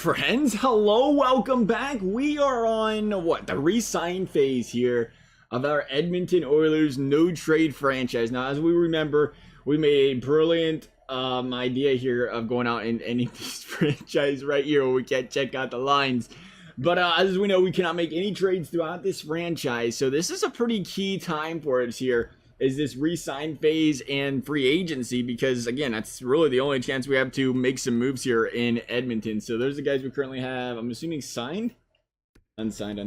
friends, hello, welcome back. We are on the re-sign phase here of our Edmonton Oilers no trade franchise. Now, as we remember, we made a brilliant idea here of going out and ending this franchise right here where we can't check out the lines. But as we know, we cannot make any trades throughout this franchise, so this is a pretty key time for us here, is this re-sign phase and free agency, because again, that's really the only chance we have to make some moves here in Edmonton. So there's the guys we currently have, I'm assuming signed, unsigned.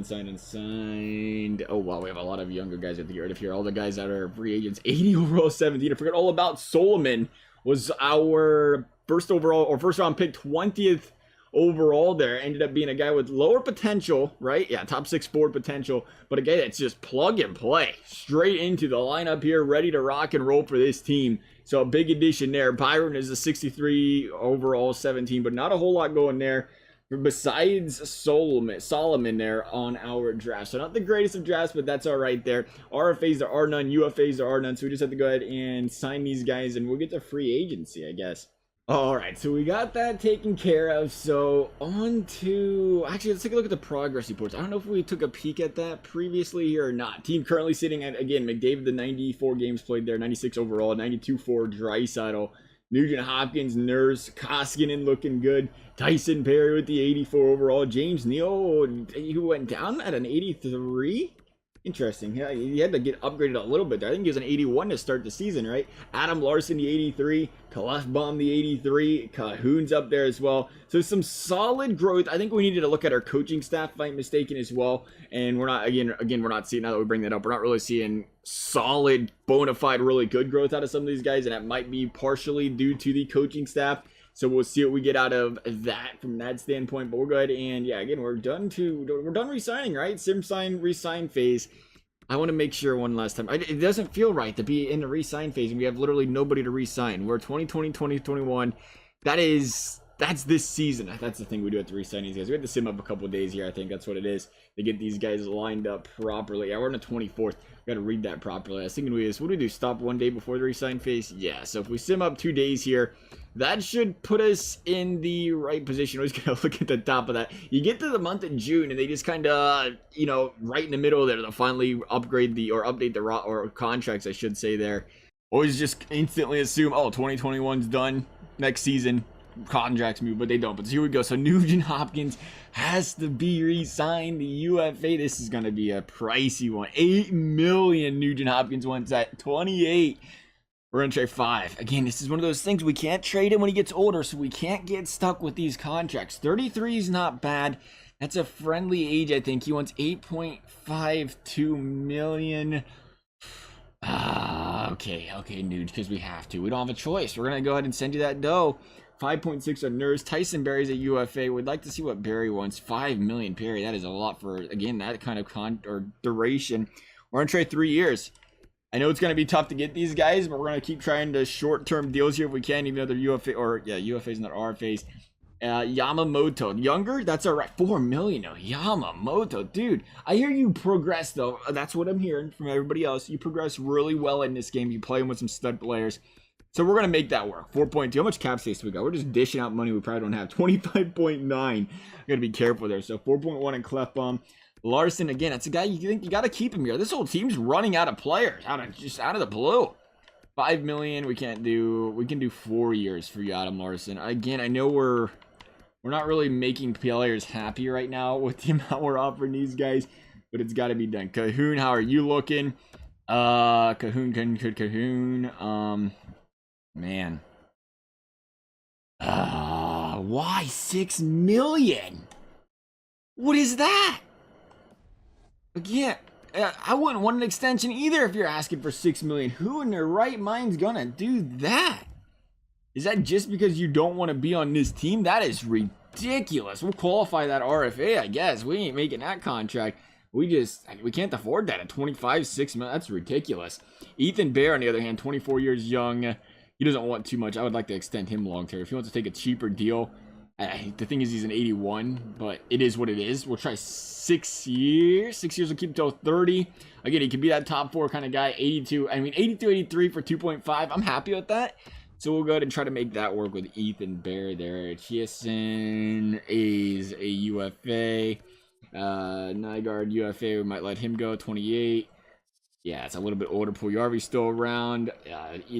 Oh wow, we have a lot of younger guys we have to get rid of here. All the guys that are free agents. 80 overall, 17. I forgot all about Solomon. Was our first overall or first round pick, 20th overall there. Ended up being a guy with lower potential, right? Yeah, top 6 forward potential, but a guy that's just plug and play straight into the lineup here, ready to rock and roll for this team. So a big addition there. Byron is a 63 overall, 17, but not a whole lot going there besides Solomon there on our draft. So not the greatest of drafts, but that's all right there. RFAs there are none, UFAs there are none, so we just have to go ahead and sign these guys and we'll get to free agency, I guess. Alright, so we got that taken care of. So on to, actually, let's take a look at the progress reports. I don't know if we took a peek at that previously here or not. Team currently sitting at, again, McDavid, the 94 games played there, 96 overall, 92 for Draisaitl, Nugent Hopkins, Nurse, Koskinen looking good, Tyson Perry with the 84 overall, James Neal, who went down at an 83. Interesting. Yeah, he had to get upgraded a little bit there. I think he was an 81 to start the season, right? Adam Larson, the 83. Kalefbaum, the 83. Cahoon's up there as well. So some solid growth. I think we needed to look at our coaching staff, if I'm mistaken, as well. And we're not, again, we're not seeing, now that we bring that up, we're not really seeing solid, bona fide, really good growth out of some of these guys. And that might be partially due to the coaching staff. So we'll see what we get out of that from that standpoint. But we'll go ahead and, yeah, again, we're done re-signing, right? Sim sign, re-sign phase. I want to make sure one last time. It doesn't feel right to be in the re-sign phase and we have literally nobody to re-sign. We're 2020, 2021. That's this season. That's the thing we do at the re-sign these guys. We have to sim up a couple of days here. I think that's what it is to get these guys lined up properly. Yeah, we're on the 24th. Got to read that properly. I was thinking what do we do? Stop one day before the re-sign phase? Yeah, so if we sim up 2 days here, that should put us in the right position. We're just going to look at the top of that. You get to the month of June, and they just kind of, right in the middle there, they'll finally upgrade update the contracts, I should say there. Always just instantly assume, oh, 2021's done. Next season, contracts move, but they don't. But here we go. So Nugent Hopkins has to be re-signed. The UFA, this is going to be a pricey one. $8 million Nugent Hopkins wants at 28. We're going to trade 5. Again, this is one of those things. We can't trade him when he gets older, so we can't get stuck with these contracts. 33 is not bad. That's a friendly age, I think. He wants 8.52 million. Okay, Nuge, because we have to. We don't have a choice. We're going to go ahead and send you that dough. 5.6 on Nurse. Tyson Berry's at UFA. We'd like to see what Berry wants. 5 million Perry. That is a lot for, again, that kind of duration. We're going to trade 3 years. I know it's going to be tough to get these guys, but we're going to keep trying to short-term deals here if we can, even though they're UFA, or, yeah, UFA's not RFA's. Yamamoto. Younger? That's all right. 4 million. Oh, Yamamoto. Dude, I hear you progress, though. That's what I'm hearing from everybody else. You progress really well in this game. You play with some stud players. So we're going to make that work. 4.2. How much cap space do we got? We're just dishing out money we probably don't have. 25.9. I got to be careful there. So 4.1 in Klefbom. Larson, again, it's a guy you think you got to keep him here. This whole team's running out of players, out of the blue. 5 million, we can do 4 years for you, Adam Larson. Again, I know we're not really making players happy right now with the amount we're offering these guys, but it's got to be done. Cahoon, how are you looking? Cahoon. Man. Why 6 million? What is that? Again, I wouldn't want an extension either if you're asking for 6 million. Who in their right mind's gonna do that? Is that just because you don't want to be on this team? That is ridiculous. We'll qualify that RFA, I guess. We ain't making that contract. We can't afford that at 25, 6 million. That's ridiculous. Ethan Bear, on the other hand, 24 years young. He doesn't want too much. I would like to extend him long term. If he wants to take a cheaper deal, the thing is he's an 81, but it is what it is. We'll try 6 years. 6 years will keep him till 30. Again, he could be that top 4 kind of guy. 82. I mean, 82, 83 for 2.5. I'm happy with that. So we'll go ahead and try to make that work with Ethan Bear there. Chiesin is a UFA. Nygaard UFA, we might let him go, 28. Yeah, it's a little bit older. Puljujarvi's still around.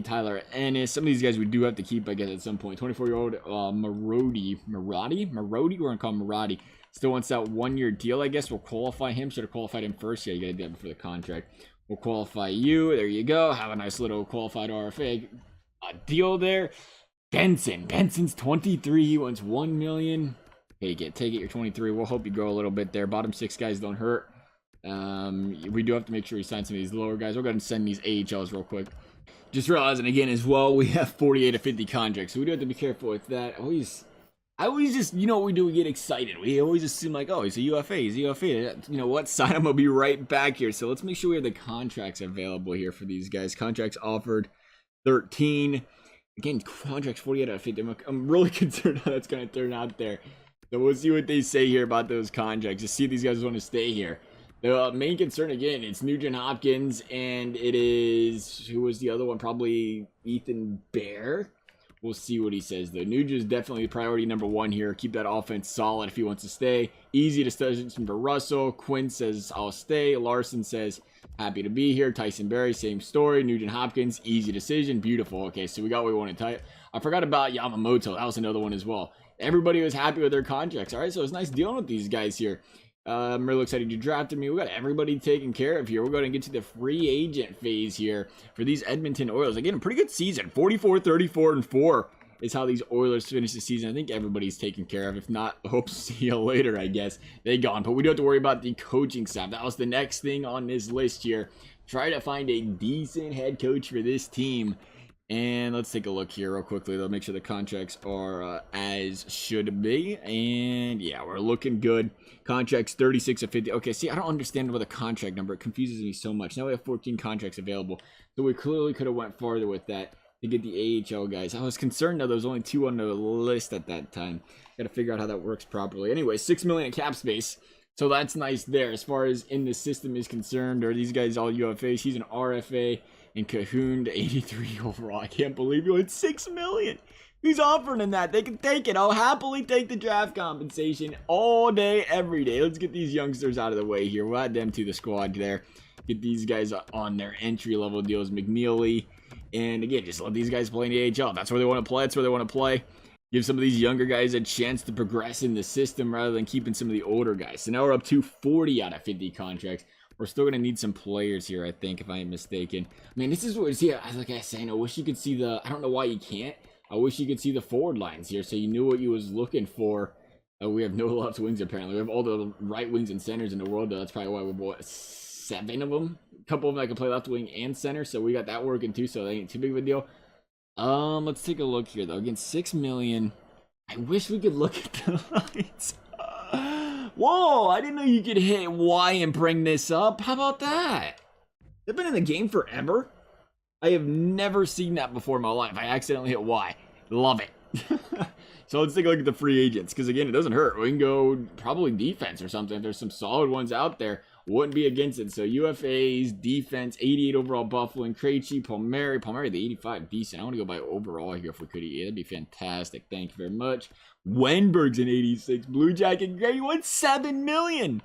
Tyler Ennis. Some of these guys we do have to keep, I guess, at some point. 24-year-old Marodi. We're going to call him Marodi. Still wants that 1-year deal, I guess. We'll qualify him. Should have qualified him first. Yeah, you got to do that before the contract. We'll qualify you. There you go. Have a nice little qualified RFA deal there. Benson's 23. He wants $1 million. Take it. You're 23. We'll hope you grow a little bit there. Bottom 6 guys don't hurt. We do have to make sure we sign some of these lower guys. We're going to send these AHLs real quick. Just realizing again as well, we have 48 to 50 contracts, so we do have to be careful with that. I always just, you know what we do? We get excited. We always assume like, oh, he's a UFA. You know what? Sign him. I'll be right back here. So let's make sure we have the contracts available here for these guys. Contracts offered 13. Again, contracts 48 out of 50. I'm really concerned how that's going to turn out there. So we'll see what they say here about those contracts. Just see if these guys want to stay here. The main concern, again, it's Nugent Hopkins, and it is, who was the other one? Probably Ethan Bear. We'll see what he says, though. Nugent's definitely priority number 1 here. Keep that offense solid if he wants to stay. Easy decision for Russell. Quinn says, I'll stay. Larson says, happy to be here. Tyson Berry, same story. Nugent Hopkins, easy decision. Beautiful. Okay, so we got what we wanted. I forgot about Yamamoto. That was another one as well. Everybody was happy with their contracts. All right, so it's nice dealing with these guys here. I'm really excited you drafted me. We got everybody taken care of here. We're going to get to the free agent phase here for these Edmonton Oilers. Again, a pretty good season. 44, 34, and 4 is how these Oilers finish the season. I think everybody's taken care of. If not, hope to see you later, I guess. They gone. But we don't have to worry about the coaching staff. That was the next thing on this list here. Try to find a decent head coach for this team. And let's take a look here real quickly. They'll make sure the contracts are as should be. And yeah, we're looking good. Contracts 36 of 50. Okay, see, I don't understand about the contract number. It confuses me so much. Now we have 14 contracts available. So we clearly could have went farther with that to get the AHL guys. I was concerned, though, there was only 2 on the list at that time. Got to figure out how that works properly. Anyway, $6 million in cap space. So that's nice there. As far as in the system is concerned, are these guys all UFAs? He's an RFA. And Cahoon to 83 overall. I can't believe you went $6 million. Who's offering them that? They can take it. I'll happily take the draft compensation all day, every day. Let's get these youngsters out of the way here. We'll add them to the squad there. Get these guys on their entry-level deals. McNeely. And again, just let these guys play in the AHL. That's where they want to play. That's where they want to play. Give some of these younger guys a chance to progress in the system rather than keeping some of the older guys. So now we're up to 40 out of 50 contracts. We're still going to need some players here, I think, if I ain't mistaken. I mean, this is what it's here. Like I was saying, I wish you could see the... I don't know why you can't. I wish you could see the forward lines here so you knew what you was looking for. We have no left wings, apparently. We have all the right wings and centers in the world, though. That's probably why we bought 7 of them. A couple of them that can play left wing and center, so we got that working, too, so they ain't too big of a deal. Let's take a look here, though. Again, $6 million. I wish we could look at the lines. Whoa, I didn't know you could hit Y and bring this up. How about that? They've been in the game forever. I have never seen that before in my life. I accidentally hit Y. Love it. So let's take a look at the free agents, because again, it doesn't hurt. We can go probably defense or something. If there's some solid ones out there, wouldn't be against it. So UFAs, defense, 88 overall Buffalo, Krejci, Palmieri, the 85, decent. I want to go by overall here if we could. Yeah, that'd be fantastic. Thank you very much. Wenberg's an 86. Blue Jacket Gray won $7 million.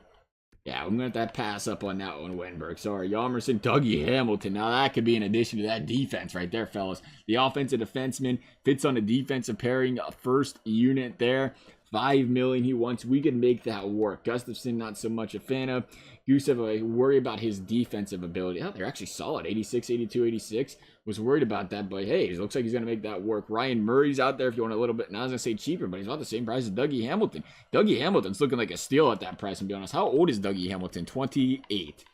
Yeah, I'm going to have to pass up on that one, Wenberg. Sorry. Yarmerson, Dougie Hamilton. Now that could be an addition to that defense right there, fellas. The offensive defenseman fits on the defensive pairing. First unit there. $5 million he wants. We could make that work. Gustafson, not so much a fan of. Gusev, I worry about his defensive ability. Oh, they're actually solid. 86, 82, 86. Was worried about that, but hey, it looks like he's going to make that work. Ryan Murray's out there if you want a little bit. Now I was going to say cheaper, but he's about the same price as Dougie Hamilton. Dougie Hamilton's looking like a steal at that price, to be honest. How old is Dougie Hamilton? 28.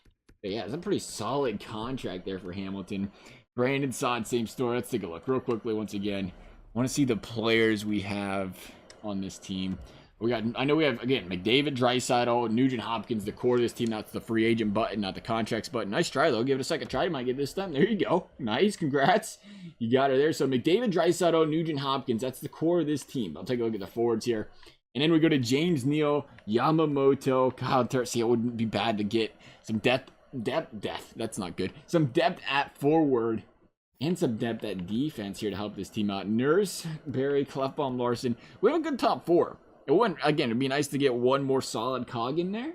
But yeah, it's a pretty solid contract there for Hamilton. Brandon Saad, same story. Let's take a look real quickly once again. I want to see the players we have on this team. I know we have, again, McDavid, Draisaitl, Nugent Hopkins, the core of this team. That's the free agent button, not the contracts button. Nice try, though. Give it a second try. You might get this done. There you go. Nice. Congrats. You got her there. So McDavid, Draisaitl, Nugent Hopkins. That's the core of this team. I'll take a look at the forwards here. And then we go to James Neal, Yamamoto, Kyle Turner. See, it wouldn't be bad to get some depth. That's not good. Some depth at forward And some depth at defense here to help this team out. Nurse, Barry, Clefbaum, Larson. We have a good top 4. It wouldn't, again, it'd be nice to get one more solid cog in there.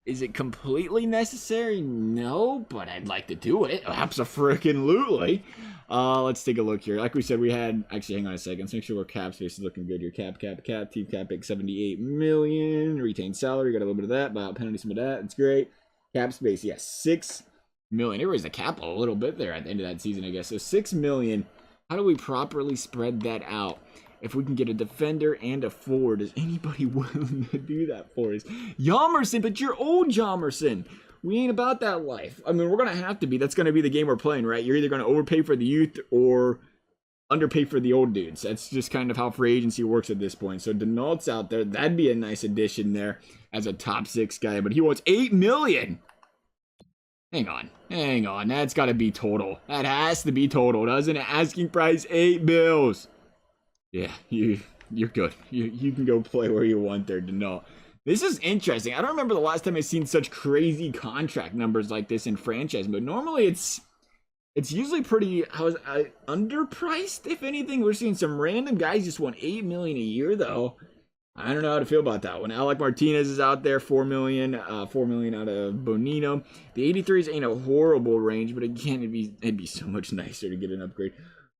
Is it completely necessary? No, but I'd like to do it. Abso-freaking-lutely. Let's take a look here. Like we said, we had... Actually, hang on a second. Let's make sure our cap space is looking good here. Cap. Team cap pick, $78 million. Retained salary, got a little bit of that. Buyout penalty, some of that. That's great. Cap space, yes, $6 million. It raised the cap a little bit there at the end of that season, I guess. So $6 million. How do we properly spread that out? If we can get a defender and a forward, is anybody willing to do that for us? Yamerson, but you're old Yamerson. We ain't about that life. I mean, we're going to have to be. That's going to be the game we're playing, right? You're either going to overpay for the youth or underpay for the old dudes. That's just kind of how free agency works at this point. So Denault's out there. That'd be a nice addition there as a top 6 guy. But he wants $8 million. Hang on. That's got to be total. That has to be total, doesn't it? Asking price, $8 million. Yeah, you're good. You can go play where you want there, Denault. This is interesting. I don't remember the last time I've seen such crazy contract numbers like this in franchise, but normally it's usually pretty underpriced, if anything. We're seeing some random guys just want $8 million a year, though. I don't know how to feel about that one. Alec Martinez is out there, $4 million out of Bonino. The 83s ain't a horrible range, but again, it'd be so much nicer to get an upgrade.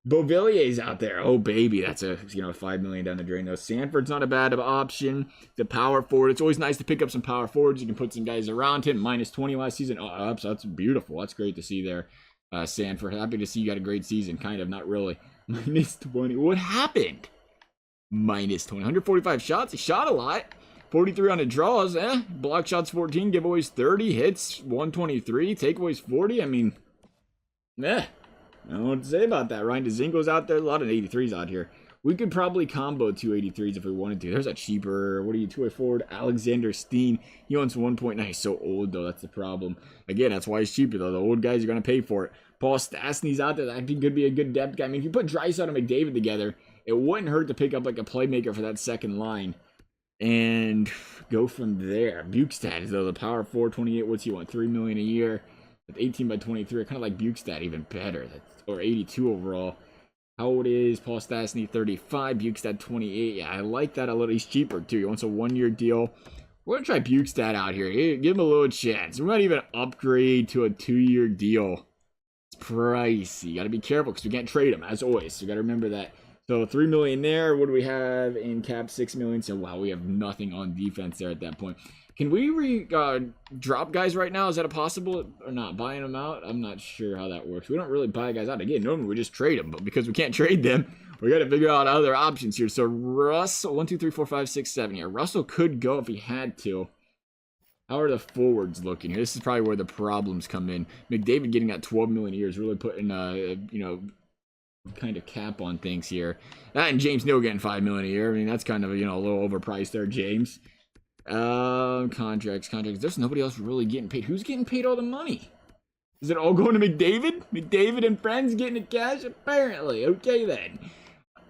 Beauvillier's out there. Oh, baby. That's a $5 million down the drain. No, Sanford's not a bad option. The power forward. It's always nice to pick up some power forwards. You can put some guys around him. Minus 20 last season. Oh, so that's beautiful. That's great to see there, Sanford. Happy to see you got a great season. Kind of, not really. Minus 20. What happened? Minus 20. 145 shots. He shot a lot. 43 on the draws. Block shots 14. Giveaways 30. Hits 123. Takeaways 40. I mean, I don't know what to say about that. Ryan Dzingle's out there. A lot of 83s out here. We could probably combo 2 83s if we wanted to. There's a cheaper, 2-way forward, Alexander Steen. He owns 1.9. He's so old, though. That's the problem. Again, that's why he's cheaper, though. The old guys are going to pay for it. Paul Stastny's out there. That could be a good depth guy. I mean, if you put Draisaitl and McDavid together, it wouldn't hurt to pick up like a playmaker for that second line and go from there. Bukestad, though, the power 428. What's he want? $3 million a year. With 18 by 23. I kind of like Bukestad even better. Or 82 overall. How old is Paul Stastny? 35. Bukestad 28. Yeah, I like that a little. He's cheaper too. He wants a 1-year deal. We're gonna try Bukestad out here. Give him a little chance. We might even upgrade to a 2-year deal. It's pricey. You gotta be careful because we can't trade him as always. So you gotta remember that. So $3 million there. What do we have in cap? $6 million. So wow, we have nothing on defense there at that point. Can we drop guys right now? Is that a possible or not? Buying them out? I'm not sure how that works. We don't really buy guys out. Again, normally we just trade them, but because we can't trade them, we got to figure out other options here. So Russell, 1, 2, 3, 4, 5, 6, 7 here. Russell could go if he had to. How are the forwards looking here? This is probably where the problems come in. McDavid getting that $12 million a year is really putting, kind of cap on things here. That and James Neal getting $5 million a year. I mean, that's kind of, a little overpriced there, James. Contracts. There's nobody else really getting paid. Who's getting paid all the money? Is it all going to McDavid? McDavid and friends getting the cash? Apparently. Okay, then.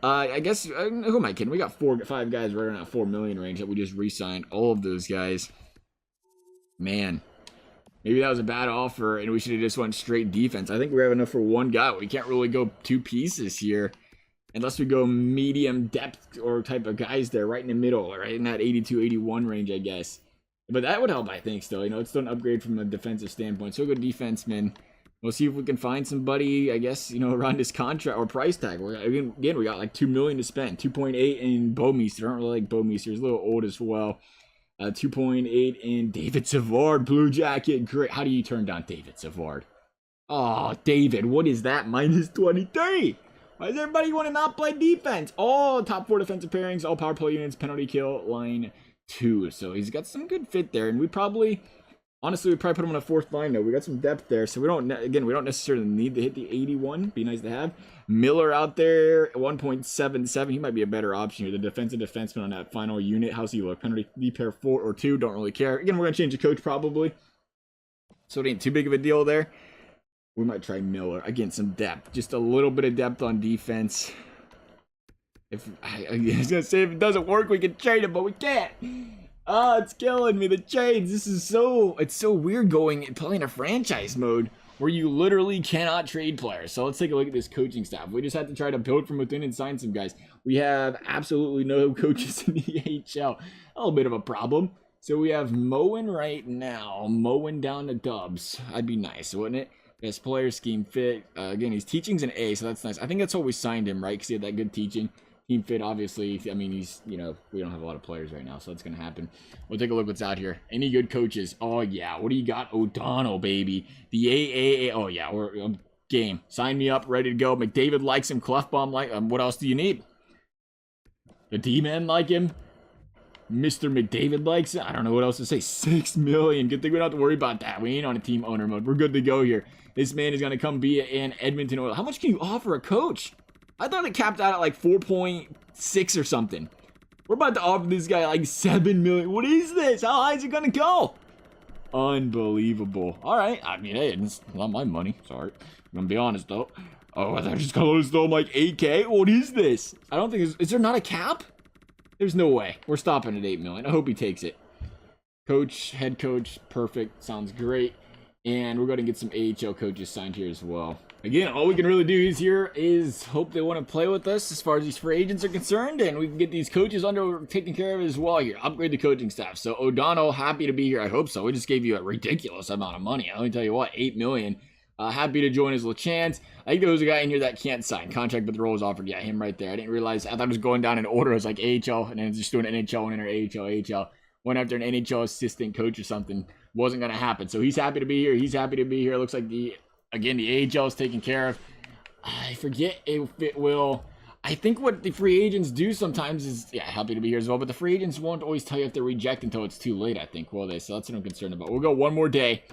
I guess, who am I kidding? We got 5 guys right around that $4 million range that we just re-signed. All of those guys. Man. Maybe that was a bad offer, and we should have just went straight defense. I think we have enough for one guy. We can't really go 2 pieces here. Unless we go medium depth or type of guys there, right in the middle, right in that 82, 81 range, I guess. But that would help, I think, still. It's still an upgrade from a defensive standpoint. So good defenseman. We'll see if we can find somebody, I guess, around this contract or price tag. Again, we got like $2 million to spend. 2.8 in Bouwmeester. I don't really like Bouwmeester. He's a little old as well. 2.8 in David Savard, Blue Jacket. Great. How do you turn down David Savard? Oh, David, what is that? Minus 23. Why does everybody want to not play defense? All top 4 defensive pairings, all power play units, penalty kill, line 2. So he's got some good fit there. And we probably put him on a 4th line though. We got some depth there. So we don't necessarily need to hit the 81. Be nice to have. Miller out there, 1.77. He might be a better option here. The defensive defenseman on that final unit. How's he look? Penalty pair 4 or 2. Don't really care. Again, we're going to change the coach probably. So it ain't too big of a deal there. We might try Miller. Again, some depth. Just a little bit of depth on defense. I was going to say, if it doesn't work, we can trade him, but we can't. Oh, it's killing me. The trades. It's so weird playing a franchise mode where you literally cannot trade players. So let's take a look at this coaching staff. We just had to try to build from within and sign some guys. We have absolutely no coaches in the AHL. A little bit of a problem. So we have Moen right now. Moen down to Dubs. That'd be nice, wouldn't it? Best player, scheme fit. Again, his teaching's an A, so that's nice. I think that's why we signed him, right? Because he had that good teaching. Team fit, obviously. I mean, he's, you know, we don't have a lot of players right now, so that's going to happen. We'll take a look what's out here. Any good coaches? Oh, yeah. What do you got? O'Donnell, baby. The AAA. Oh, yeah. We're game. Sign me up. Ready to go. McDavid likes him. Clefbaum like him. What else do you need? The D-man like him. Mr. McDavid likes it. I don't know what else to say. $6 million. Good thing we don't have to worry about that. We ain't on a team owner mode. We're good to go here. This man is going to come be in Edmonton Oil. How much can you offer a coach? I thought it capped out at like 4.6 or something. We're about to offer this guy like $7 million. What is this? How high is it going to go? Unbelievable. All right. I mean, hey, it's not my money. Sorry. I'm going to be honest, though. Oh, I thought I just got to throw like 8K. What is this? I don't think is there not a cap? There's no way. We're stopping at $8 million. I hope he takes it. Coach, head coach, perfect. Sounds great. And we're going to get some AHL coaches signed here as well. Again, all we can really do is hope they want to play with us as far as these free agents are concerned, and we can get these coaches taken care of as well here. Upgrade the coaching staff. So O'Donnell, happy to be here. I hope so. We just gave you a ridiculous amount of money. Let me tell you what, $8 million. Happy to join his LeChance. I think there was a guy in here that can't sign. Contract, but the role is offered. Yeah, him right there. I didn't realize. I thought it was going down in order. It was like AHL, and then just doing NHL and then AHL. Went after an NHL assistant coach or something. Wasn't going to happen. So he's happy to be here. He's happy to be here. It looks like the AHL is taken care of. I forget if it will. I think what the free agents do sometimes is, yeah, happy to be here as well. But the free agents won't always tell you if they're rejected until it's too late, I think, will they? So that's what I'm concerned about. We'll go one more day.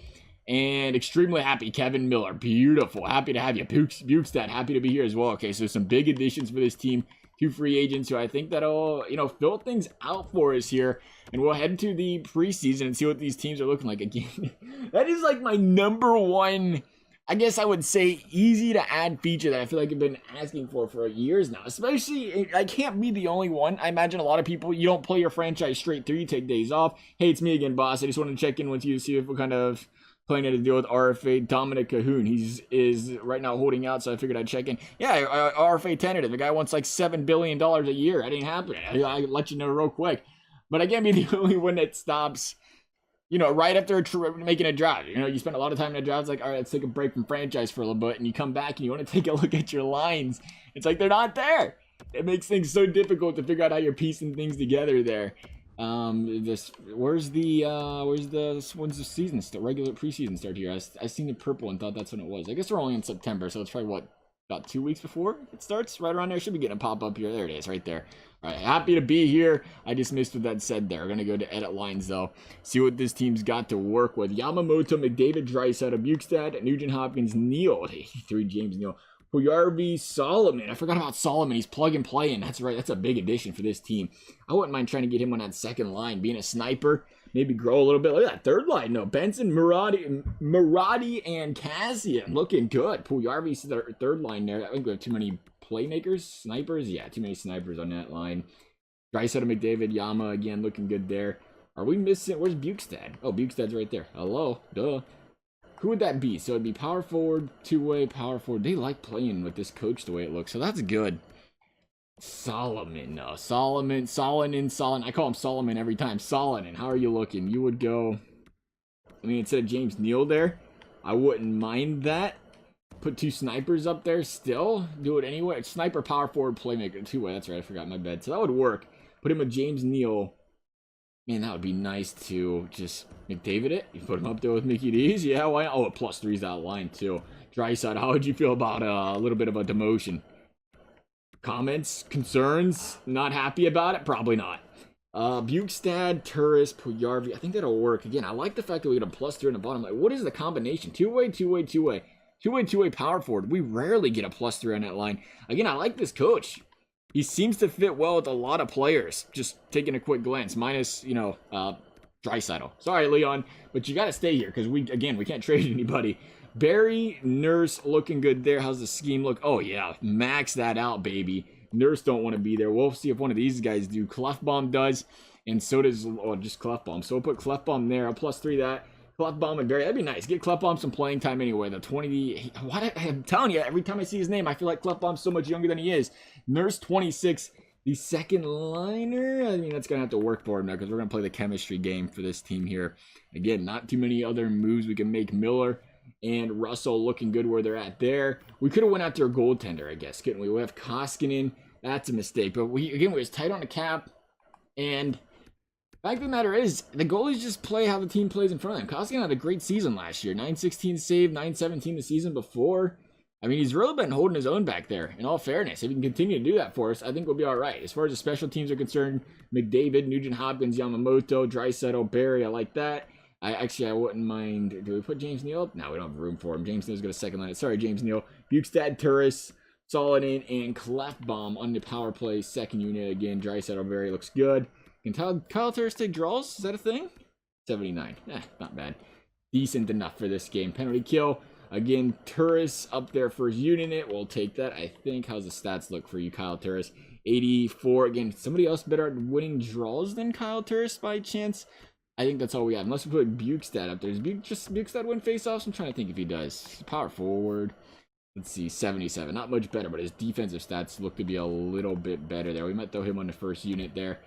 And extremely happy, Kevin Miller. Beautiful. Happy to have you. Bukestad, happy to be here as well. Okay, so some big additions for this team. 2 free agents who I think that'll, fill things out for us here. And we'll head to the preseason and see what these teams are looking like. Again, that is like my number one, I guess I would say, easy to add feature that I feel like I've been asking for years now. Especially, I can't be the only one. I imagine a lot of people, you don't play your franchise straight through. You take days off. Hey, it's me again, boss. I just wanted to check in with you to see what kind of playing at a deal with RFA. Dominic Cahoon, is right now holding out, so I figured I'd check in. Yeah, RFA tentative. The guy wants like $7 billion a year. That ain't happening. I'll let you know real quick. But I can't be the only one that stops, right after making a draft. You spend a lot of time in a draft. It's like, all right, let's take a break from franchise for a little bit. And you come back and you want to take a look at your lines. It's like they're not there. It makes things so difficult to figure out how you're piecing things together there. When's the season start? Regular preseason start here? I seen the purple and thought that's when it was. I guess we're only in September, so it's probably about 2 weeks before it starts, right around there. Should be getting a pop up here. There it is, right there. All right, happy to be here. I just missed what that said there. We're gonna go to edit lines though. See what this team's got to work with. Yamamoto, McDavid, Draisaitl, Bukestad, Nugent Hopkins, Neal, 83 James Neal. Puyarvi, Solomon. I forgot about Solomon. He's plug and playing. That's right. That's a big addition for this team. I wouldn't mind trying to get him on that second line, being a sniper. Maybe grow a little bit. Look at that third line. No, Benson, Maradi, and Cassian looking good. Puyarvi's the third line there. I think we have too many playmakers, snipers. Yeah, too many snipers on that line. Draisaitl, McDavid, Yama again looking good there. Are we missing? Where's Bukestad? Oh, Bukestad's right there. Hello, duh. Who would that be? So it'd be power forward, two-way, power forward. They like playing with this coach the way it looks, so that's good. Solomon, no. Solomon. I call him Solomon every time. Solomon, how are you looking? You would go, instead of James Neal there, I wouldn't mind that. Put 2 snipers up there still. Do it anyway. Sniper, power forward, playmaker. Two-way, that's right. I forgot my bad. So that would work. Put him with James Neal. Man, that would be nice to just McDavid it. You put him up there with Mickey D's. Yeah, why not? Oh, a +3's that line, too. Draisaitl, how would you feel about a little bit of a demotion? Comments? Concerns? Not happy about it? Probably not. Bukestad, Turris, Puyarvi. I think that'll work. Again, I like the fact that we get a +3 on the bottom. Like, what is the combination? Two-way, two-way, two-way. Two-way power forward. We rarely get a +3 on that line. Again, I like this coach. He seems to fit well with a lot of players. Just taking a quick glance. Minus, Draisaitl. Sorry, Leon. But you got to stay here because we can't trade anybody. Barry, Nurse looking good there. How's the scheme look? Oh, yeah. Max that out, baby. Nurse don't want to be there. We'll see if one of these guys do. Clefbaum does. And so does, just Clefbaum. So we'll put Clefbaum there. I'll +3 that. Klefbom and Barry. That'd be nice. Get Klefbom some playing time anyway. The 20. I'm telling you, every time I see his name, I feel like Klefbom's so much younger than he is. Nurse 26, the second liner. I mean, that's going to have to work for him now because we're going to play the chemistry game for this team here. Again, not too many other moves we can make. Miller and Russell looking good where they're at there. We could have went after a goaltender, I guess, couldn't we? We have Koskinen. That's a mistake. But we was tight on the cap. And the fact of the matter is, the goalies just play how the team plays in front of them. Koskinen had a great season last year. 916 save, 917 the season before. I mean, he's really been holding his own back there, in all fairness. If he can continue to do that for us, I think we'll be all right. As far as the special teams are concerned, McDavid, Nugent-Hopkins, Yamamoto, Draisaitl, Barry, I like that. I wouldn't mind. Do we put James Neal? No, we don't have room for him. James Neal's got a second line. Sorry, James Neal. Bukestad, Turris, Solidin, and Klefbom on the power play. Second unit again. Draisaitl, Barry looks good. Can Kyle Turris take draws? Is that a thing? 79. Not bad. Decent enough for this game. Penalty kill. Again, Turris up there for his unit. We'll take that, I think. How's the stats look for you, Kyle Turris? 84. Again, somebody else better at winning draws than Kyle Turris by chance? I think that's all we have. Unless we put Bukestad up there. Does Bukestad win faceoffs? I'm trying to think if he does. He's power forward. Let's see, 77. Not much better, but his defensive stats look to be a little bit better there. We might throw him on the first unit there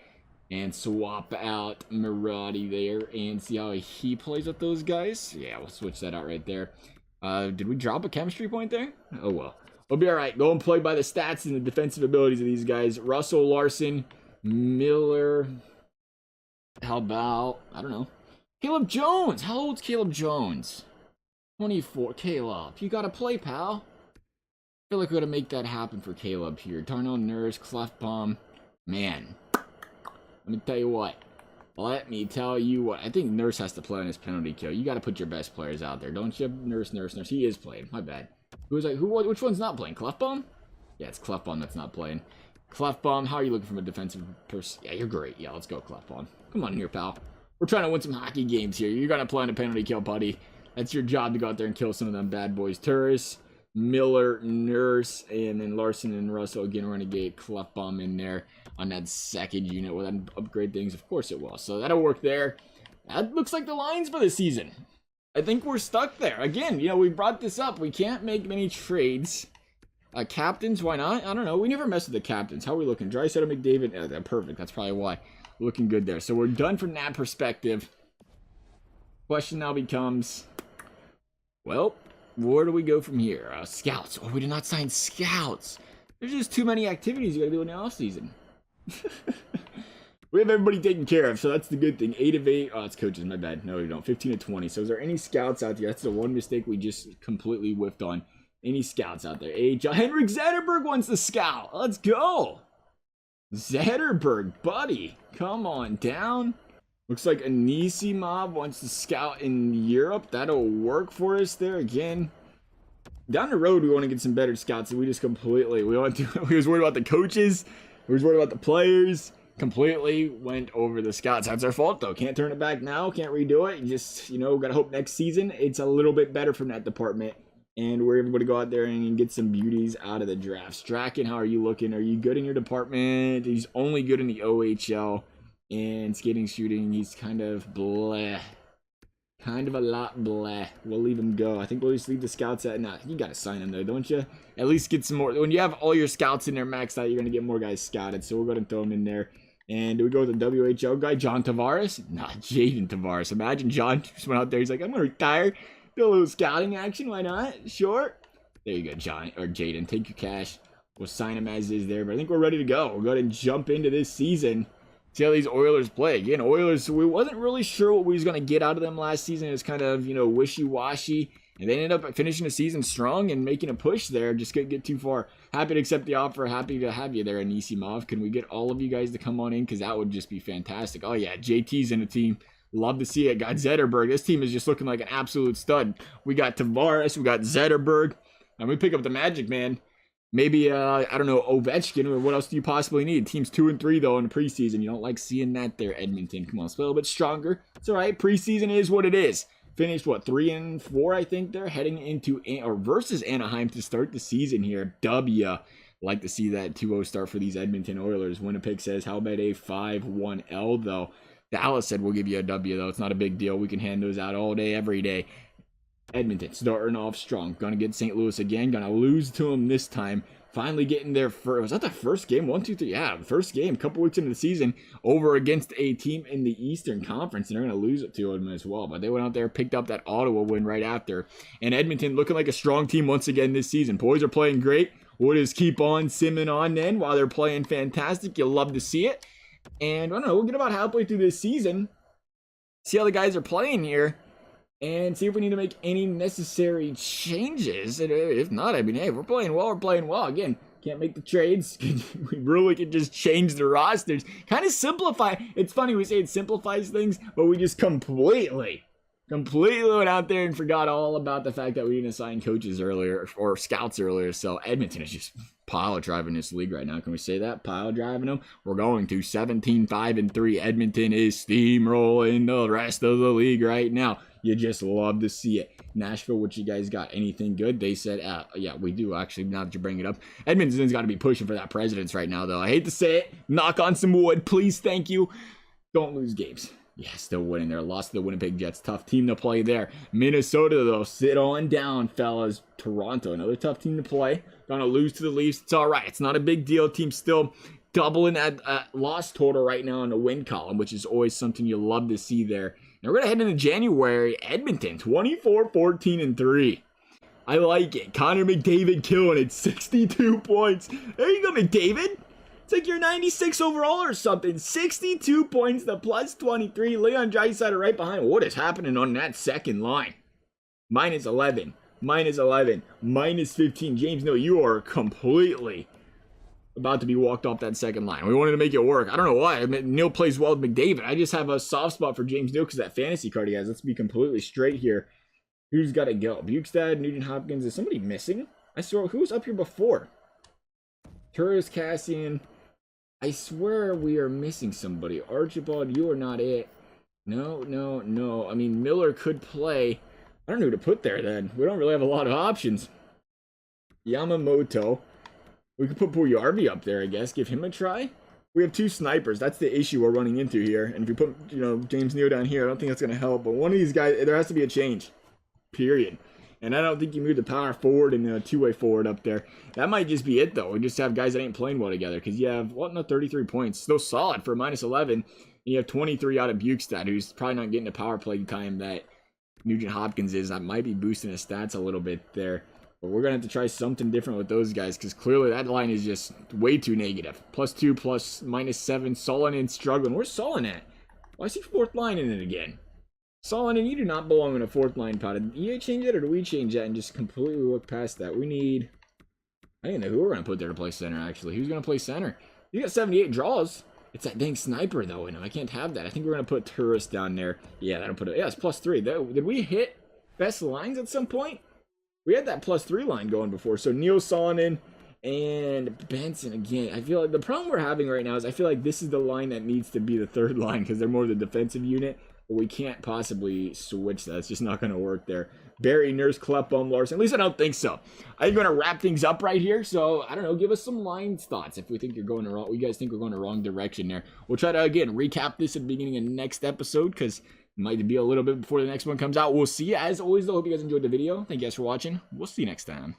and swap out Mirati there and see how he plays with those guys. Yeah, we'll switch that out right there. Did we drop a chemistry point there? Oh, well. We'll be all right. Go and play by the stats and the defensive abilities of these guys. Russell, Larson, Miller. How about, I don't know, Caleb Jones. How old's Caleb Jones? 24. Caleb, you got to play, pal. I feel like we got to make that happen for Caleb here. Darnell Nurse, Klefbom. Man, let me tell you what. I think Nurse has to play on his penalty kill. You got to put your best players out there, don't you? Nurse. He is playing. My bad. Which one's not playing? Klefbom? Yeah, it's Klefbom that's not playing. Klefbom, how are you looking from a defensive person? Yeah, you're great. Yeah, let's go, Klefbom. Come on here, pal. We're trying to win some hockey games here. You're going to play on a penalty kill, buddy. That's your job to go out there and kill some of them bad boys. Turris, Miller, Nurse, and then Larson and Russell. Again, we're going to get Klefbom in there on that second unit. Will that upgrade things? Of course it will. So that'll work there. That looks like the lines for the season. I think we're stuck there. Again, we brought this up. We can't make many trades. Captains, why not? I don't know. We never mess with the captains. How are we looking? Draisaitl, McDavid. Perfect. That's probably why. Looking good there. So we're done from that perspective. Question now becomes, well, where do we go from here? Scouts. Oh, we did not sign scouts. There's just too many activities you got to do in the offseason. We have everybody taken care of, so that's the good thing. 8 of 8. Oh, it's coaches. My bad. No, we don't. 15 of 20. So is there any scouts out there? That's the one mistake we just completely whiffed on. Any scouts out there? Henrik Zetterberg wants to scout. Let's go. Zetterberg, buddy. Come on down. Looks like Anisimov wants to scout in Europe. That'll work for us there again. Down the road, we want to get some better scouts. And we just completely, we was worried about the coaches. We was worried about the players. Completely went over the scouts. That's our fault, though. Can't turn it back now. Can't redo it. You just, gotta hope next season it's a little bit better from that department. And we're able to go out there and get some beauties out of the draft. Strachan, how are you looking? Are you good in your department? He's only good in the OHL. And skating, shooting, he's kind of bleh. Kind of a lot bleh. We'll leave him go. I think we'll just leave the scouts at, nah, you gotta sign him though, don't you? At least get some more. When you have all your scouts in there maxed out, you're gonna get more guys scouted. So we're gonna throw them in there. And do we go with the WHL guy, John Tavares? Not Jaden Tavares. Imagine John just went out there. He's like, I'm gonna retire. Do a little scouting action. Why not? Sure. There you go, John or Jaden. Take your cash. We'll sign him as is there. But I think we're ready to go. We'll go ahead and jump into this season. See how these Oilers play. Again, Oilers, we wasn't really sure what we was going to get out of them last season. It was kind of, wishy-washy. And they ended up finishing the season strong and making a push there. Just couldn't get too far. Happy to accept the offer. Happy to have you there, Anisimov. Can we get all of you guys to come on in? Because that would just be fantastic. Oh, yeah, JT's in the team. Love to see it. Got Zetterberg. This team is just looking like an absolute stud. We got Tavares. We got Zetterberg. And we pick up the Magic, man. Maybe, I don't know, Ovechkin, or what else do you possibly need? Team's 2-3, though, in the preseason. You don't like seeing that there, Edmonton. Come on, it's a little bit stronger. It's all right. Preseason is what it is. Finished, 3-4, I think, they're heading into, or versus Anaheim to start the season here. W. Like to see that 2-0 start for these Edmonton Oilers. Winnipeg says, how about a 5-1L, though? Dallas said we'll give you a W, though. It's not a big deal. We can hand those out all day, every day. Edmonton starting off strong. Gonna get St. Louis again. Gonna lose to them this time. Finally getting their first. Was that the first game? 1, 2, 3. Yeah, first game. A couple weeks into the season over against a team in the Eastern Conference, and they're gonna lose it to them as well. But they went out there, picked up that Ottawa win right after. And Edmonton looking like a strong team once again this season. Boys are playing great. We'll just keep on simming on then while they're playing fantastic. You'll love to see it. And I don't know. We'll get about halfway through this season. See how the guys are playing here. And see if we need to make any necessary changes. And if not, I mean, hey, we're playing well, we're playing well. Again, can't make the trades. We really could just change the rosters. Kind of simplify. It's funny we say it simplifies things, but we just completely went out there and forgot all about the fact that we didn't assign coaches earlier, or scouts earlier. So Edmonton is just pile driving this league right now. Can we say that? Pile driving them? We're going to 17-5-3. Edmonton is steamrolling the rest of the league right now. You just love to see it. Nashville, what you guys got? Anything good? They said, yeah, we do actually, now that you bring it up. Edmonton's got to be pushing for that Presidents right now, though. I hate to say it. Knock on some wood. Please, thank you. Don't lose games. Yeah, still winning there. Lost to the Winnipeg Jets. Tough team to play there. Minnesota, though, sit on down, fellas. Toronto, another tough team to play. Gonna lose to the Leafs. It's all right. It's not a big deal. Team still doubling that loss total right now in the win column, which is always something you love to see there. Now we're going to head into January. Edmonton, 24-14-3. I like it. Connor McDavid killing it. 62 points. There you go, McDavid. It's like you're 96 overall or something. 62 points to plus 23. Leon Draisaitl right behind. What is happening on that second line? Minus 11. Minus 11. Minus 15. James, no, you are completely about to be walked off that second line. We wanted to make it work. I don't know why. I mean, Neil plays well with McDavid. I just have a soft spot for James Neal because that fantasy card he has. Let's be completely straight here. Who's got to go? Bukestad, Nugent Hopkins. Is somebody missing? I swear, who was up here before? Turris, Cassian. I swear we are missing somebody. Archibald, you are not it. No. I mean, Miller could play. I don't know who to put there then. We don't really have a lot of options. Yamamoto. We could put Puljujarvi up there, I guess. Give him a try. We have 2 snipers. That's the issue we're running into here. And if we put, James Neal down here, I don't think that's going to help. But one of these guys, there has to be a change. Period. And I don't think you move the power forward and the two-way forward up there. That might just be it, though. We just have guys that ain't playing well together. Because you have, 33 points. Still solid for a minus 11. And you have 23 out of Bukestad, who's probably not getting the power play time that Nugent Hopkins is. That might be boosting his stats a little bit there. But we're going to have to try something different with those guys because clearly that line is just way too negative. +2, -7. Sullivan struggling. Where's Sullivan at? Why is he 4th line in it again? Sullivan, you do not belong in a 4th line pot. Did EA change that or do we change that and just completely look past that? We need... I don't know who we're going to put there to play center, actually. Who's going to play center? You got 78 draws. It's that dang sniper, though. I can't have that. I think we're going to put Turris down there. Yeah, that'll put it... Yeah, it's +3. Did we hit best lines at some point? We had that +3 line going before. So Neil Sullivan and Benson again. I feel like the problem we're having right now is I feel like this is the line that needs to be the 3rd line because they're more the defensive unit. But we can't possibly switch that. It's just not going to work there. Barry, Nurse, Kleppbaum, Larson. At least I don't think so. I'm going to wrap things up right here. So, I don't know. Give us some line thoughts if we think you're going the wrong. You guys think we're going the wrong direction there. We'll try to, again, recap this at the beginning of the next episode because it might be a little bit before the next one comes out. We'll see you. As always, though, hope you guys enjoyed the video. Thank you guys for watching. We'll see you next time.